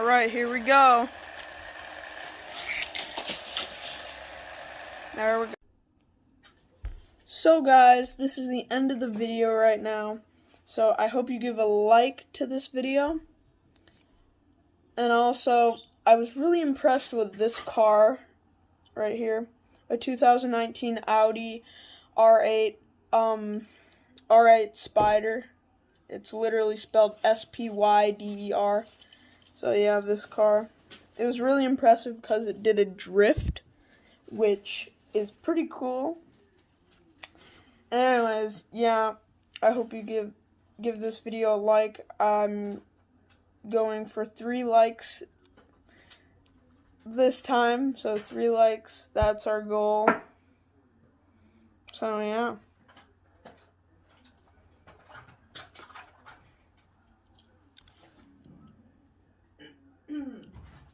Alright, here we go. There we go. So guys, this is the end of the video right now. So I hope you give a like to this video. And also, I was really impressed with this car right here. A 2019 Audi R8 R8 Spider. It's literally spelled S-P-Y-D-E-R. So yeah, this car. It was really impressive because it did a drift, which is pretty cool. Anyways, yeah, I hope you give this video a like. I'm going for 3 likes this time, so 3 likes, that's our goal. So yeah.